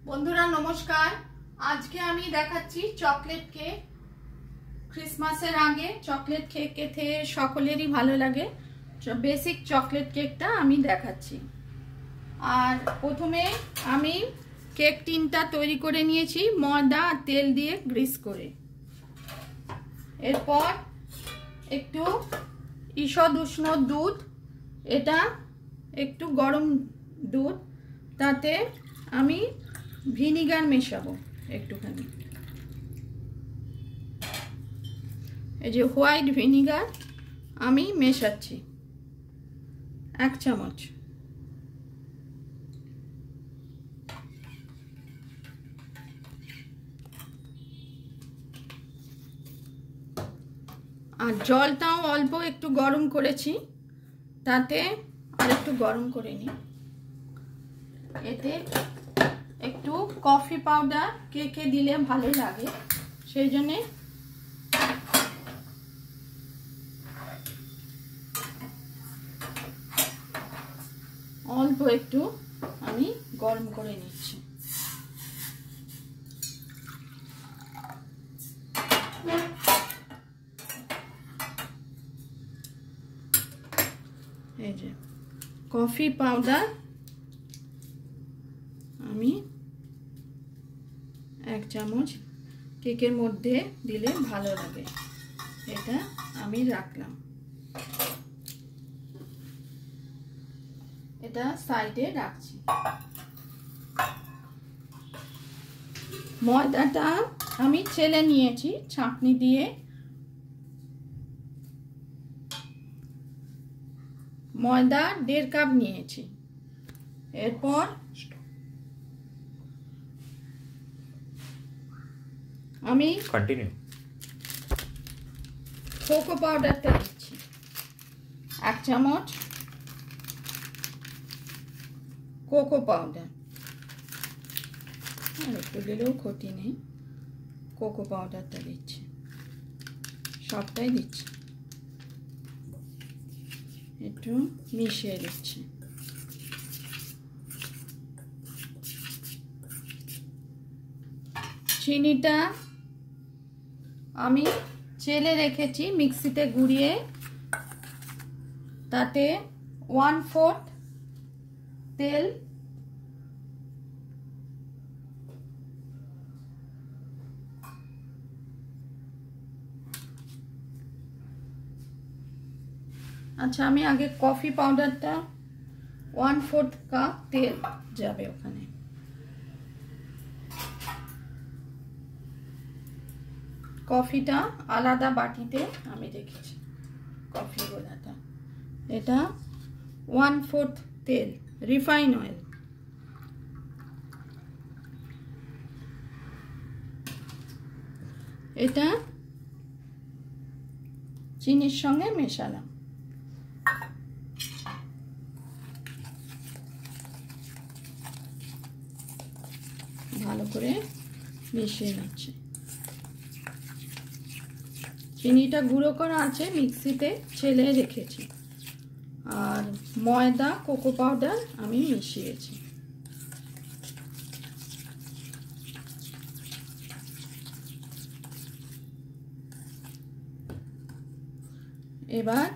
বন্ধুরা নমস্কার। আজকে আমি দেখাচ্ছি চকলেট কেক। ক্রিসমাসের আগে চকলেট কেক খেতে সকলেরই ভালো লাগে। বেসিক চকলেট কেকটা আমি দেখাচ্ছি। আর প্রথমে আমি কেক টিনটা তৈরি করে নিয়েছি ময়দা আর তেল দিয়ে গ্রিস করে। এরপর একটু ঈষৎ উষ্ণ দুধ, এটা একটু গরম দুধ, তাতে আমি ভিনিগার মেশাবো একটুখানি। এই যে হোয়াইট ভিনিগার আমি মেশাচ্ছি 1 চামচ। আর জলটাও অল্প একটু গরম করেছি, তাতে আর একটু গরম করে নিই। এতে একটু কফি পাউডার কেকে দিলে ভালো লাগে, সেই জন্যে অল্প একটু আমি গরম করে নিচ্ছি। এই যে কফি পাউডার আমি 1 চামচ কেকের মধ্যে দিলে ভালো লাগে, এটা আমি রাখলাম। এটা সাইডে রাখছি। ময়দাটা আমি চেলে নিয়েছি ছাঁকনি দিয়ে। ময়দা 1.5 কাপ নিয়েছি। এরপর আমি কোকো পাউডারটা দিচ্ছি 1 চামচ। কোকো পাউডার আর একটু দিলেও ক্ষতি নেই, কোকো পাউডারটা দিচ্ছি, সবটাই দিচ্ছি, একটু মিশিয়ে দিচ্ছি। চিনিটা আমি চেলে রেখেছি মিক্সিতে গুঁড়িয়ে, তাতে 1/4 তেল, আচ্ছা আমি আগে কফি পাউডারটা 1/4 কাপ তেল যাবে ওখানে। কফিটা আলাদা বাটিতে আমি রেখেছি, কফি গোলাটা। এটা 1/4 তেল, রিফাইন অয়েল। এটা চিনির সঙ্গে মেশালাম, ভালো করে মিশিয়ে নিচ্ছি। চিনিটা গুঁড়ো করা আছে, মিক্সিতে ছেলে রেখেছি। আর ময়দা কোকো পাউডার আমি মিশিয়েছি। এবার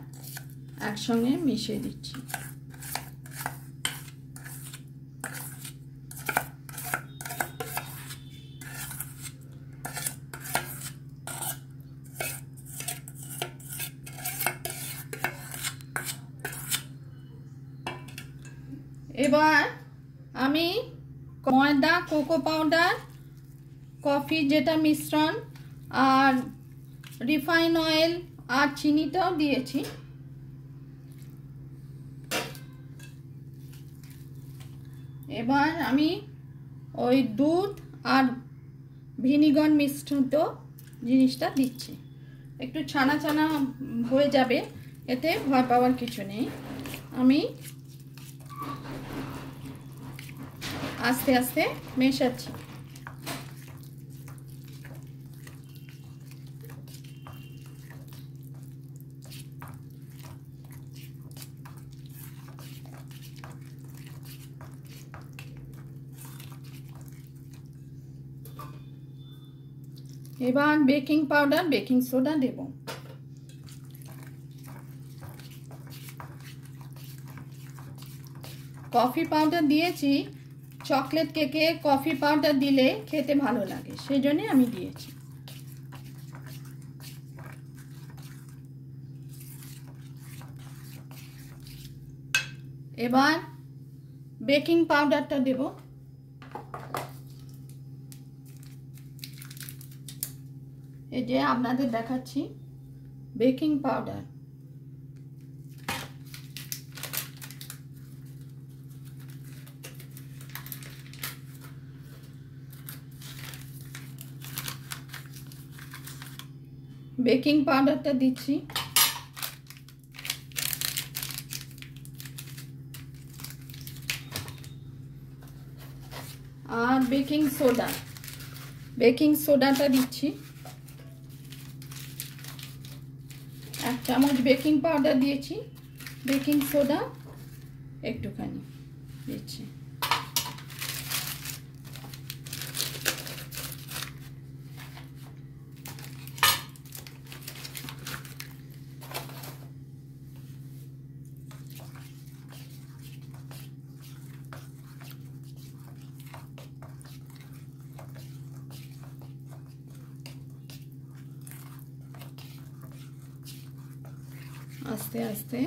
একসঙ্গে মিশিয়ে দিচ্ছি। এবার আমি ময়দা, কোকো পাউডার, কফি যেটা মিশ্রণ, আর রিফাইন অয়েল আর চিনিটাও দিয়েছি। এবার আমি ওই দুধ আর ভিনিগার মিশ্রিত জিনিসটা দিচ্ছি। একটু ছানা ছানা হয়ে যাবে, এতে ভয় পাওয়ার কিছু নেই। আমি আস্তে আস্তে মেশাচ্ছি। এবার বেকিং পাউডার বেকিং সোডা দেব। কফি পাউডার দিয়েছি, চকলেট কেকে কফি পাউডার দিলে খেতে ভালো লাগে, সেই জন্য আমি দিয়েছি। এবার বেকিং পাউডারটা দেব। এই যে আপনাদের দেখাচ্ছি বেকিং পাউডার। বেকিং পাউডারটা দিচ্ছি। আর বেকিং সোডাটা দিচ্ছি। 1 চামচ বেকিং পাউডার দিয়েছি, বেকিং সোডা একটুখানি দিচ্ছি। আস্তে আস্তে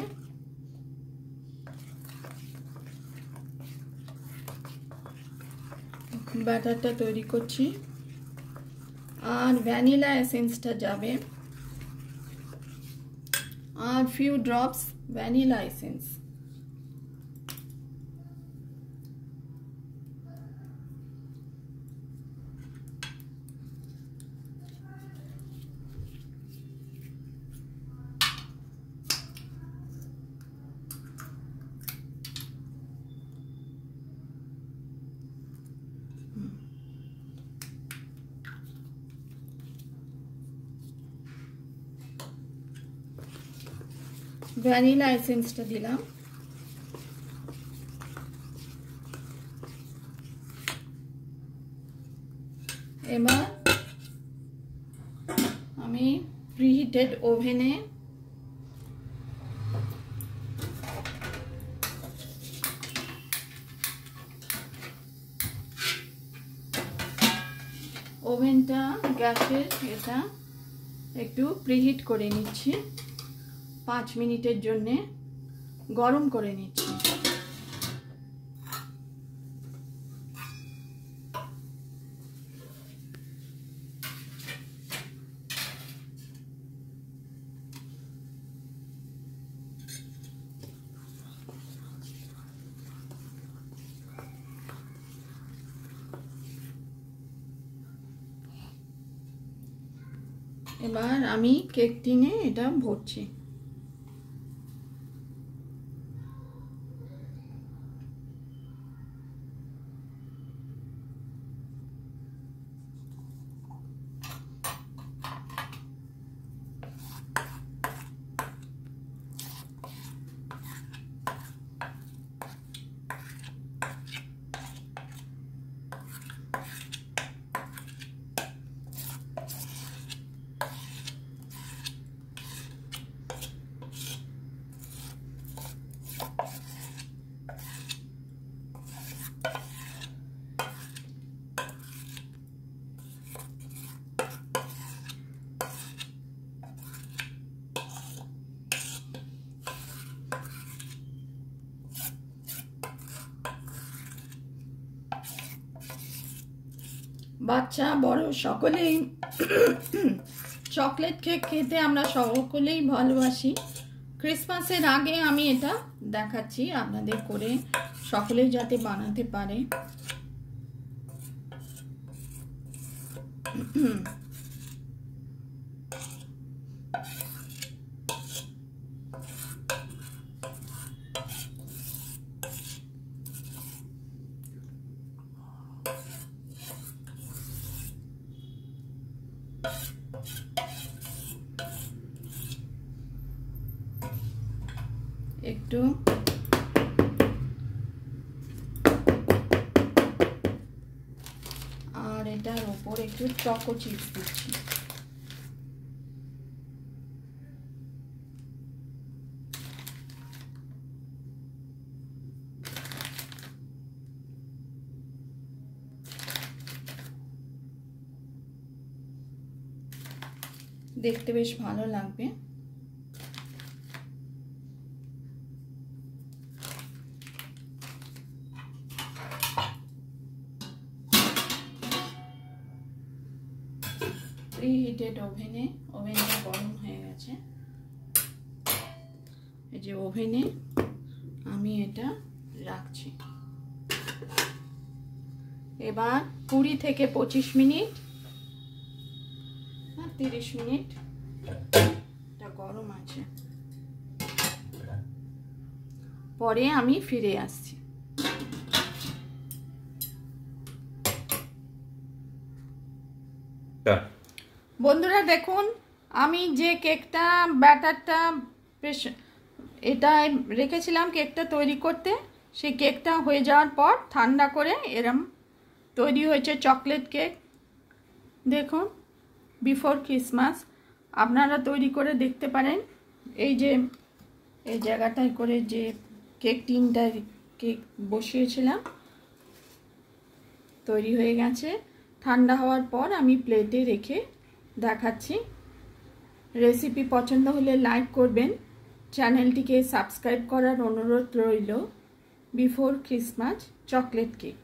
ব্যাটারটা তৈরি করছি। আর ভ্যানিলা এসেন্সটা যাবে, আর few drops vanilla essence. Vanilla এসেন্সটা দিলাম। এবার আমি প্রিহিটেড ওভেনে ওভেনটা গ্যাসের এটা একটু প্রিহিট করে নিচ্ছি, 5 মিনিটের জন্যে গরম করে নিচ্ছি। এবার আমি কেক টিনে এটা ভরছি। বাচ্চা বড় সকলেই চকলেট কেক খেতে আমরা সকলেই ভালোবাসি। ক্রিসমাসের আগে আমি এটা দেখাচ্ছি আপনাদের করে, সকলেই যাতে বানাতে পারে। একটু আর এটার উপর একটু চকো চিপস দিচ্ছি। দেখতে বেশ ভালো লাগবে। প্রিহিটেড ওভেনটা গরম হয়ে গেছে। এই যে ওভেনে আমি এটা রাখছি। এবার 20 থেকে 25 মিনিট 30 মিনিট এটা গরম আছে, পরে আমি ফিরে আসছি। বন্ধুরা দেখুন, আমি যে কেকটা ব্যাটারটা এটা রেখেছিলাম কেকটা তৈরি করতে, সেই কেকটা হয়ে যাওয়ার পর ঠান্ডা করে এরম তৈরি হয়েছে চকলেট কেক। দেখুন, বিফোর ক্রিসমাস আপনারা তৈরি করে দেখতে পারেন। এই যে এই জায়গাটায় করে যে কেক টিনটায় কেক বসিয়েছিলাম তৈরি হয়ে গেছে। ঠান্ডা হওয়ার পর আমি প্লেটে রেখে দেখাচ্ছি। রেসিপি পছন্দ হলে লাইক করবেন, চ্যানেলটিকে সাবস্ক্রাইব করার অনুরোধ রইল। Before Christmas chocolate cake.